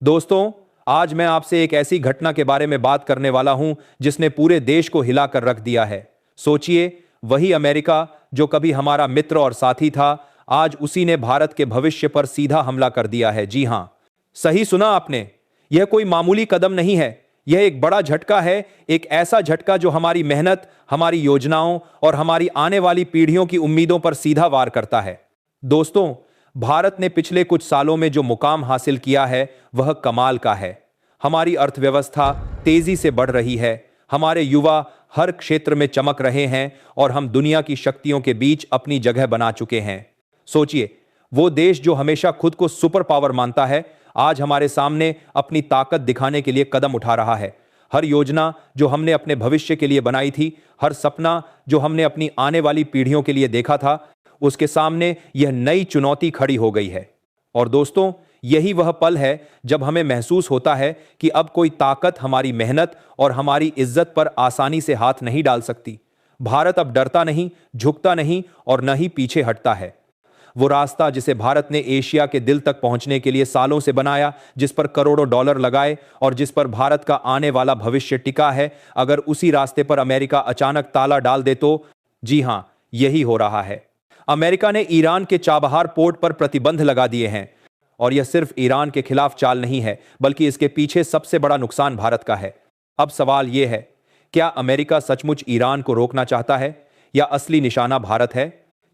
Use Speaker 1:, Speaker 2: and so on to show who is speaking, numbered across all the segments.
Speaker 1: दोस्तों, आज मैं आपसे एक ऐसी घटना के बारे में बात करने वाला हूं जिसने पूरे देश को हिला कर रख दिया है। सोचिए, वही अमेरिका जो कभी हमारा मित्र और साथी था, आज उसी ने भारत के भविष्य पर सीधा हमला कर दिया है। जी हां, सही सुना आपने। यह कोई मामूली कदम नहीं है, यह एक बड़ा झटका है। एक ऐसा झटका जो हमारी मेहनत, हमारी योजनाओं और हमारी आने वाली पीढ़ियों की उम्मीदों पर सीधा वार करता है। दोस्तों, भारत ने पिछले कुछ सालों में जो मुकाम हासिल किया है वह कमाल का है। हमारी अर्थव्यवस्था तेजी से बढ़ रही है, हमारे युवा हर क्षेत्र में चमक रहे हैं और हम दुनिया की शक्तियों के बीच अपनी जगह बना चुके हैं। सोचिए, वो देश जो हमेशा खुद को सुपर पावर मानता है, आज हमारे सामने अपनी ताकत दिखाने के लिए कदम उठा रहा है। हर योजना जो हमने अपने भविष्य के लिए बनाई थी, हर सपना जो हमने अपनी आने वाली पीढ़ियों के लिए देखा था, उसके सामने यह नई चुनौती खड़ी हो गई है। और दोस्तों, यही वह पल है जब हमें महसूस होता है कि अब कोई ताकत हमारी मेहनत और हमारी इज्जत पर आसानी से हाथ नहीं डाल सकती। भारत अब डरता नहीं, झुकता नहीं और न ही पीछे हटता है। वो रास्ता जिसे भारत ने एशिया के दिल तक पहुंचने के लिए सालों से बनाया, जिस पर करोड़ों डॉलर लगाए और जिस पर भारत का आने वाला भविष्य टिका है, अगर उसी रास्ते पर अमेरिका अचानक ताला डाल दे तो? जी हां, यही हो रहा है। अमेरिका ने ईरान के चाबहार पोर्ट पर प्रतिबंध लगा दिए हैं। और यह सिर्फ ईरान के खिलाफ चाल नहीं है, बल्कि इसके पीछे सबसे बड़ा नुकसान भारत का है। अब सवाल यह है, क्या अमेरिका सचमुच ईरान को रोकना चाहता है या असली निशाना भारत है?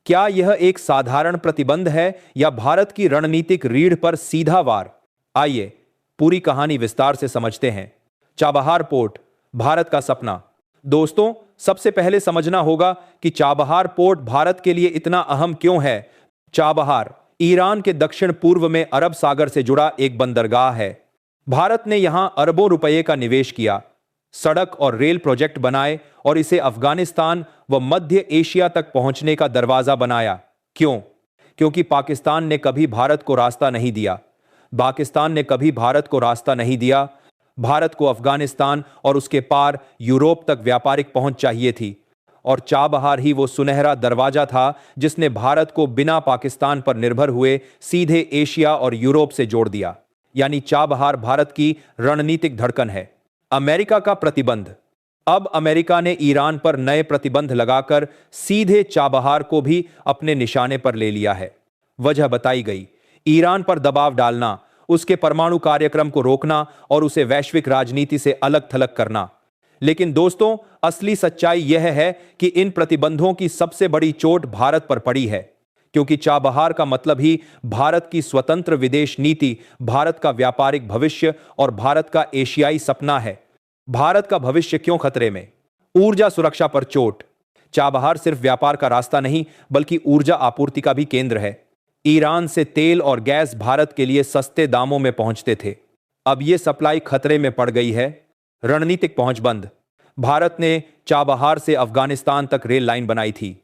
Speaker 1: क्या यह एक साधारण प्रतिबंध है या भारत की रणनीतिक रीढ़ पर सीधा वार? आइए पूरी कहानी विस्तार से समझते हैं। चाबहार पोर्ट, भारत का सपना। दोस्तों, सबसे पहले समझना होगा कि चाबहार पोर्ट भारत के लिए इतना अहम क्यों है। चाबहार ईरान के दक्षिण पूर्व में अरब सागर से जुड़ा एक बंदरगाह है। भारत ने यहां अरबों रुपए का निवेश किया, सड़क और रेल प्रोजेक्ट बनाए और इसे अफगानिस्तान व मध्य एशिया तक पहुंचने का दरवाजा बनाया। क्यों? क्योंकि पाकिस्तान ने कभी भारत को रास्ता नहीं दिया। पाकिस्तान ने कभी भारत को रास्ता नहीं दिया। भारत को अफगानिस्तान और उसके पार यूरोप तक व्यापारिक पहुंच चाहिए थी, और चाबहार ही वो सुनहरा दरवाजा था जिसने भारत को बिना पाकिस्तान पर निर्भर हुए सीधे एशिया और यूरोप से जोड़ दिया। यानी चाबहार भारत की रणनीतिक धड़कन है। अमेरिका का प्रतिबंध। अब अमेरिका ने ईरान पर नए प्रतिबंध लगाकर सीधे चाबहार को भी अपने निशाने पर ले लिया है। वजह बताई गई, ईरान पर दबाव डालना, उसके परमाणु कार्यक्रम को रोकना और उसे वैश्विक राजनीति से अलग थलग करना। लेकिन दोस्तों, असली सच्चाई यह है कि इन प्रतिबंधों की सबसे बड़ी चोट भारत पर पड़ी है, क्योंकि चाबहार का मतलब ही भारत की स्वतंत्र विदेश नीति, भारत का व्यापारिक भविष्य और भारत का एशियाई सपना है। भारत का भविष्य क्यों खतरे में? ऊर्जा सुरक्षा पर चोट। चाबहार सिर्फ व्यापार का रास्ता नहीं, बल्कि ऊर्जा आपूर्ति का भी केंद्र है। ईरान से तेल और गैस भारत के लिए सस्ते दामों में पहुंचते थे। अब यह सप्लाई खतरे में पड़ गई है। रणनीतिक पहुंच बंद। भारत ने चाबहार से अफगानिस्तान तक रेल लाइन बनाई थी,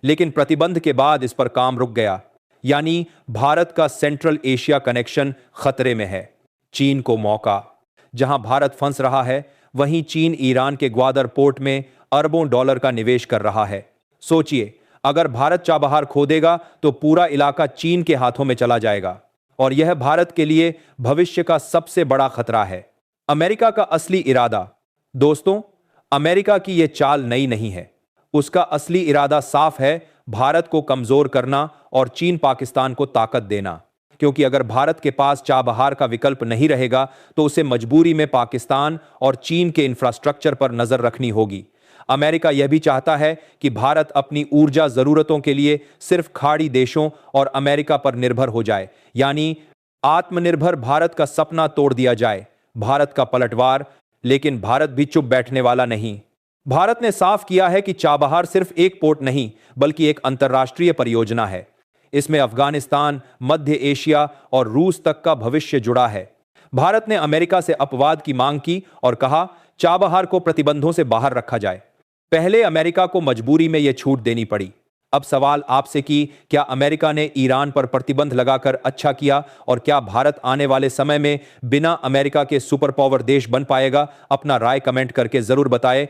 Speaker 1: लेकिन प्रतिबंध के बाद इस पर काम रुक गया। यानी भारत का सेंट्रल एशिया कनेक्शन खतरे में है। चीन को मौका। जहां भारत फंस रहा है, वहीं चीन ईरान के ग्वादर पोर्ट में अरबों डॉलर का निवेश कर रहा है। सोचिए, अगर भारत चाबहार खो देगा तो पूरा इलाका चीन के हाथों में चला जाएगा, और यह भारत के लिए भविष्य का सबसे बड़ा खतरा है। अमेरिका का असली इरादा। दोस्तों, अमेरिका की यह चाल नई नहीं है। उसका असली इरादा साफ है, भारत को कमजोर करना और चीन पाकिस्तान को ताकत देना। क्योंकि अगर भारत के पास चाबहार का विकल्प नहीं रहेगा तो उसे मजबूरी में पाकिस्तान और चीन के इंफ्रास्ट्रक्चर पर नजर रखनी होगी। अमेरिका यह भी चाहता है कि भारत अपनी ऊर्जा जरूरतों के लिए सिर्फ खाड़ी देशों और अमेरिका पर निर्भर हो जाए, यानी आत्मनिर्भर भारत का सपना तोड़ दिया जाए। भारत का पलटवार। लेकिन भारत भी चुप बैठने वाला नहीं। भारत ने साफ किया है कि चाबहार सिर्फ एक पोर्ट नहीं, बल्कि एक अंतर्राष्ट्रीय परियोजना है। इसमें अफगानिस्तान, मध्य एशिया और रूस तक का भविष्य जुड़ा है। भारत ने अमेरिका से अपवाद की मांग की और कहा, चाबहार को प्रतिबंधों से बाहर रखा जाए। पहले अमेरिका को मजबूरी में यह छूट देनी पड़ी। अब सवाल आपसे कि क्या अमेरिका ने ईरान पर प्रतिबंध लगाकर अच्छा किया, और क्या भारत आने वाले समय में बिना अमेरिका के सुपर पावर देश बन पाएगा? अपना राय कमेंट करके जरूर बताएं।